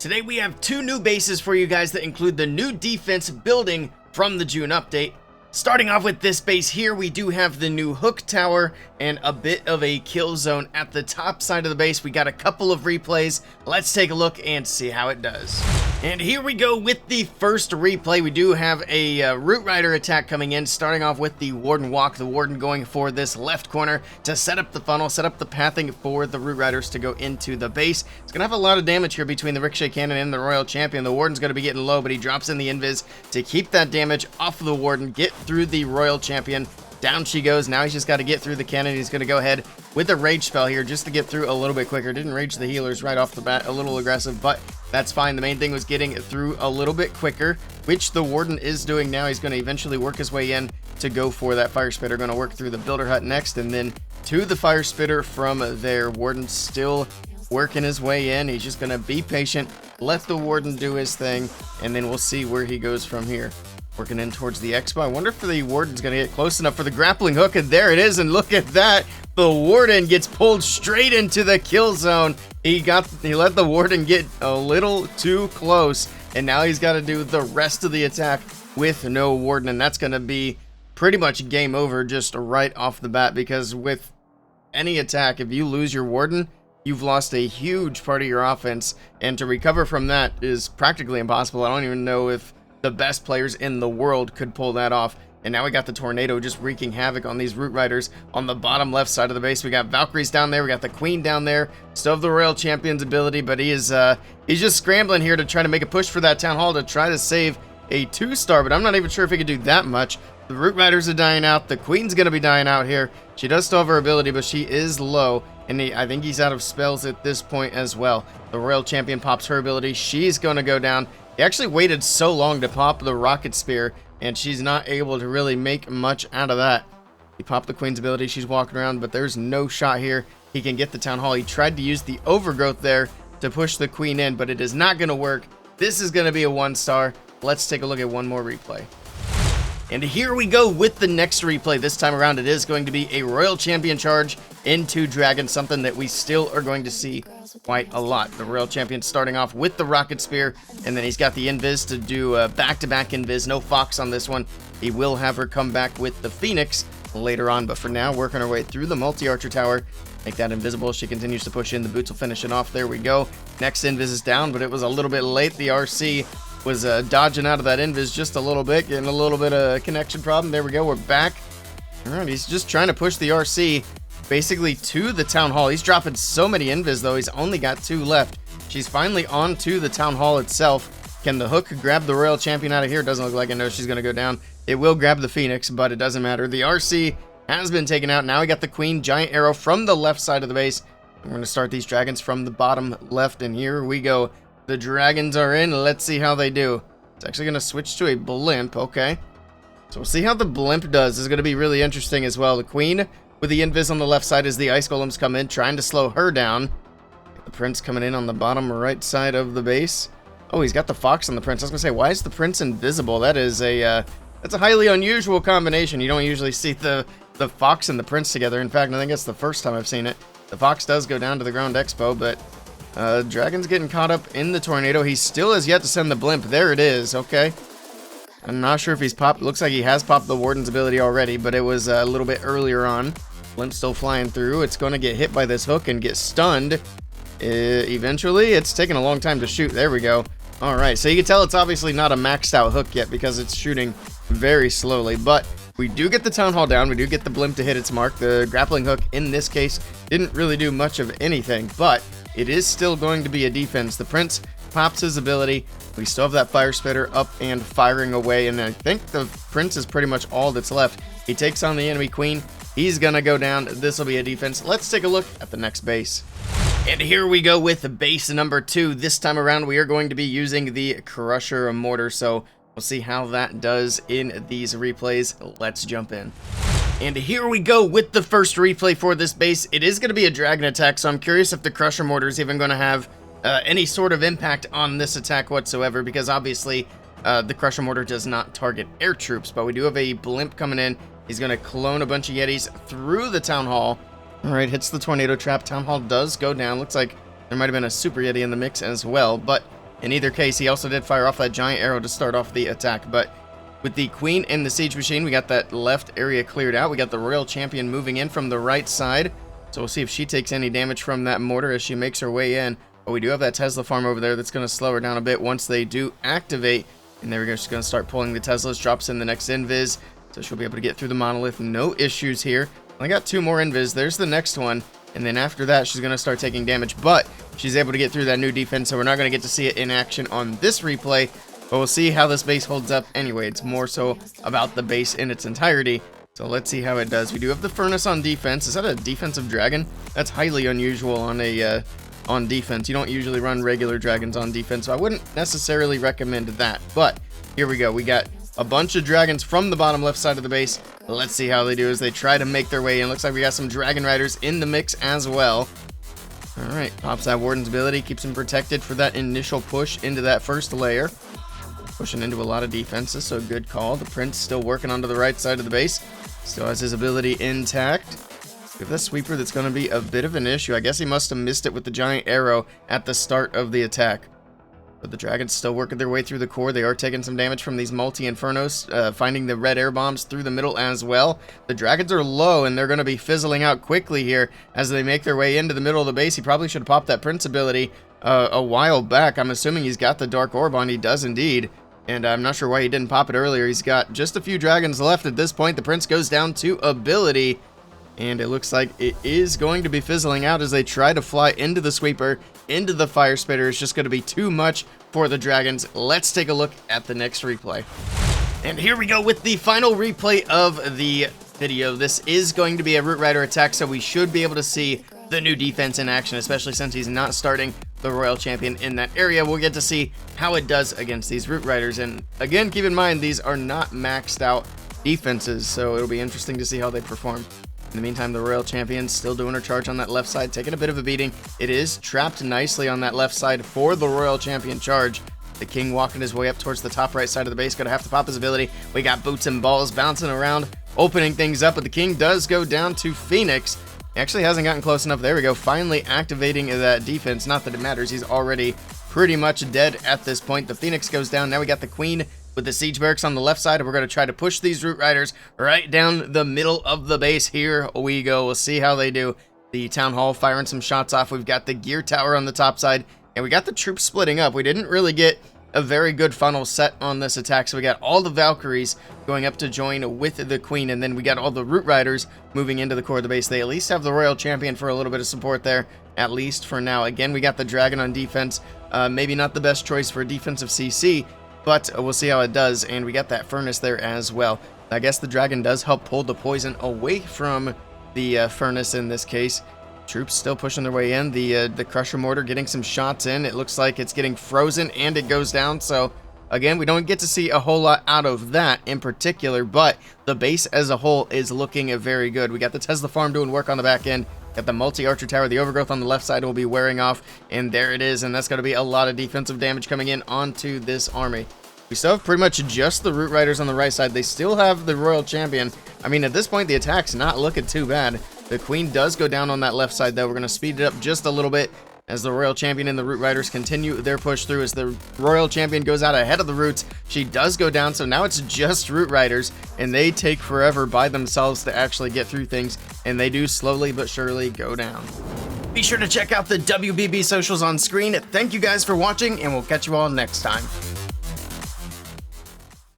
Today we have two new bases for you guys that include the new defense building from the June update. Starting off with this base here, we do have the new hook tower and a bit of a kill zone at the top side of the base. We got a couple of replays. Let's take a look and see how it does. And here we go with the first replay. We do have a Root Rider attack coming in, starting off with the Warden walk. The Warden going for this left corner to set up the funnel, set up the pathing for the Root Riders to go into the base. It's going to have a lot of damage here between the Ricochet Cannon and the Royal Champion. The Warden's going to be getting low, but he drops in the Invis to keep that damage off of the Warden, get through the Royal Champion. Down she goes. Now he's just got to get through the cannon. He's going to go ahead with a rage spell here just to get through a little bit quicker. Didn't rage the healers right off the bat. A little aggressive, but that's fine. The main thing was getting through a little bit quicker, which the Warden is doing now. He's going to eventually work his way in to go for that Fire Spitter. Going to work through the Builder Hut next, and then to the Fire Spitter from there. Warden still working his way in. He's just going to be patient, let the Warden do his thing, and then we'll see where he goes from here. Working in towards the Expo. I wonder if the Warden's going to get close enough for the grappling hook, and there it is, and look at that. The Warden gets pulled straight into the kill zone. He let the Warden get a little too close, and now he's got to do the rest of the attack with no Warden, and that's going to be pretty much game over just right off the bat, because with any attack, if you lose your Warden, you've lost a huge part of your offense, and to recover from that is practically impossible. I don't even know if the best players in the world could pull that off. And now we got the Tornado just wreaking havoc on these Root Riders on the bottom left side of the base. We got Valkyries down there. We got the Queen down there. Still have the Royal Champion's ability, but he's just scrambling here to try to make a push for that Town Hall to try to save a 2-star, but I'm not even sure if he could do that much. The Root Riders are dying out. The Queen's going to be dying out here. She does still have her ability, but she is low, and I think he's out of spells at this point as well. The Royal Champion pops her ability. She's going to go down. He actually waited so long to pop the Rocket Spear, and she's not able to really make much out of that. He popped the Queen's ability. She's walking around, but there's no shot here. He can get the Town Hall. He tried to use the Overgrowth there to push the Queen in, but it is not going to work. This is going to be a 1-star. Let's take a look at one more replay. And here we go with the next replay. This time around, it is going to be a Royal Champion charge into Dragon, something that we still are going to see quite a lot. The Royal Champion starting off with the Rocket Spear, and then he's got the Invis to do back-to-back Invis. No Fox on this one. He will have her come back with the Phoenix later on, but for now, working her way through the multi-archer tower. Make that invisible. She continues to push in. The boots will finish it off. There we go. Next Invis is down, but it was a little bit late. The RC was dodging out of that Invis just a little bit, getting a little bit of a connection problem. There we go. We're back. All right, he's just trying to push the RC basically to the Town Hall. He's dropping so many Invis, though. He's only got 2 left. She's finally on to the Town Hall itself. Can the hook grab the Royal Champion out of here? Doesn't look like it. No, she's going to go down. It will grab the Phoenix, but it doesn't matter. The RC has been taken out. Now we got the Queen Giant Arrow from the left side of the base. We're going to start these Dragons from the bottom left, and here we go. The Dragons are in. Let's see how they do. It's actually going to switch to a Blimp. Okay. So we'll see how the Blimp does. This is going to be really interesting as well. The Queen with the Invis on the left side as the Ice Golems come in, trying to slow her down. The Prince coming in on the bottom right side of the base. Oh, he's got the Fox on the Prince. I was going to say, why is the Prince invisible? That is that's a highly unusual combination. You don't usually see the Fox and the Prince together. In fact, I think it's the first time I've seen it. The Fox does go down to the ground Expo, but Dragon's getting caught up in the Tornado. He still has yet to send the Blimp. There it is. Okay. I'm not sure if he's popped. Looks like he has popped the Warden's ability already, but it was a little bit earlier on. Blimp still flying through. It's going to get hit by this hook and get stunned. Eventually, it's taking a long time to shoot. There we go. All right, so you can tell it's obviously not a maxed out hook yet because it's shooting very slowly, but we do get the Town Hall down. We do get the Blimp to hit its mark. The grappling hook in this case didn't really do much of anything, but it is still going to be a defense. The Prince pops his ability. We still have that Fire Spitter up and firing away, and I think the Prince is pretty much all that's left. He takes on the enemy Queen. He's gonna go down. This will be a defense. Let's take a look at the next base. And here we go with base number 2. This time around, we are going to be using the Crusher Mortar, so we'll see how that does in these replays. Let's jump in. And here we go with the first replay for this base. It is going to be a Dragon attack, so I'm curious if the Crusher Mortar is even going to have any sort of impact on this attack whatsoever, because obviously the Crusher Mortar does not target air troops, but we do have a Blimp coming in. He's going to clone a bunch of Yetis through the Town Hall. All right, hits the Tornado Trap. Town Hall does go down. Looks like there might have been a Super Yeti in the mix as well, but In either case, he also did fire off that giant arrow to start off the attack. But with the queen and the siege machine, we got that left area cleared out. We got the royal champion moving in from the right side. So we'll see if she takes any damage from that mortar as she makes her way in. But we do have that Tesla farm over there that's going to slow her down a bit once they do activate. And there we go. She's going to start pulling the Teslas. Drops in the next invis. So she'll be able to get through the monolith. No issues here. I got 2 more invis. There's the next one. And then after that, she's going to start taking damage. But she's able to get through that new defense. So we're not going to get to see it in action on this replay. But we'll see how this base holds up anyway. It's more so about the base in its entirety. So let's see how it does. We do have the furnace on defense. Is that a defensive dragon? That's highly unusual on a on defense. You don't usually run regular dragons on defense, so I wouldn't necessarily recommend that. But here we go. We got a bunch of dragons from the bottom left side of the base. Let's see how they do as they try to make their way in. Looks like we got some dragon riders in the mix as well. All right, pops that warden's ability, keeps him protected for that initial push into that first layer. Pushing into a lot of defenses, so good call. The prince still working onto the right side of the base. Still has his ability intact. With this sweeper, that's going to be a bit of an issue. I guess he must have missed it with the giant arrow at the start of the attack. But the dragons still working their way through the core. They are taking some damage from these multi-infernos, finding the red air bombs through the middle as well. The dragons are low, and they're going to be fizzling out quickly here as they make their way into the middle of the base. He probably should have popped that prince ability a while back. I'm assuming he's got the dark orb on. He does indeed. And I'm not sure why he didn't pop it earlier. He's got just a few dragons left at this point. The prince goes down to ability. And it looks like it is going to be fizzling out as they try to fly into the sweeper, into the fire spitter. It's just going to be too much for the dragons. Let's take a look at the next replay. And here we go with the final replay of the video. This is going to be a root rider attack, so we should be able to see the new defense in action, especially since he's not starting the royal champion in that area. We'll get to see how it does against these root riders. And again, keep in mind, these are not maxed out defenses, so it'll be interesting to see how they perform. In the meantime, the royal champion still doing her charge on that left side, taking a bit of a beating. It is trapped nicely on that left side for the royal champion charge. The king walking his way up towards the top right side of the base. Gonna have to pop his ability. We got boots and balls bouncing around, opening things up, but the king does go down to Phoenix. He actually hasn't gotten close enough. There we go, finally activating that defense. Not that it matters, he's already pretty much dead at this point. The Phoenix goes down. Now we got the queen with the siege barracks on the left side, and we're going to try to push these root riders right down the middle of the base. Here we go. We'll see how they do. The town hall firing some shots off. We've got the gear tower on the top side, and we got the troops splitting up. We didn't really get a very good funnel set on this attack, so we got all the Valkyries going up to join with the queen, and then we got all the root riders moving into the core of the base. They at least have the royal champion for a little bit of support there, at least for now. Again, we got the dragon on defense. Maybe not the best choice for defensive CC, but we'll see how it does. And we got that furnace there as well. I guess the dragon does help pull the poison away from the furnace in this case. Troops still pushing their way in. The crusher mortar getting some shots in. It looks like it's getting frozen and it goes down. So again, we don't get to see a whole lot out of that in particular, but the base as a whole is looking very good. We got the Tesla farm doing work on the back end. Got the multi-archer tower. The overgrowth on the left side will be wearing off, and there it is. And that's going to be a lot of defensive damage coming in onto this army. We still have pretty much just the root riders on the right side. They still have the royal champion. I mean, at this point, the attack's not looking too bad. The queen does go down on that left side, though. We're going to speed it up just a little bit as the royal champion and the root riders continue their push through. As the royal champion goes out ahead of the roots, she does go down, so now it's just root riders, and they take forever by themselves to actually get through things, and they do slowly but surely go down. Be sure to check out the WBB socials on screen. Thank you guys for watching, and we'll catch you all next time.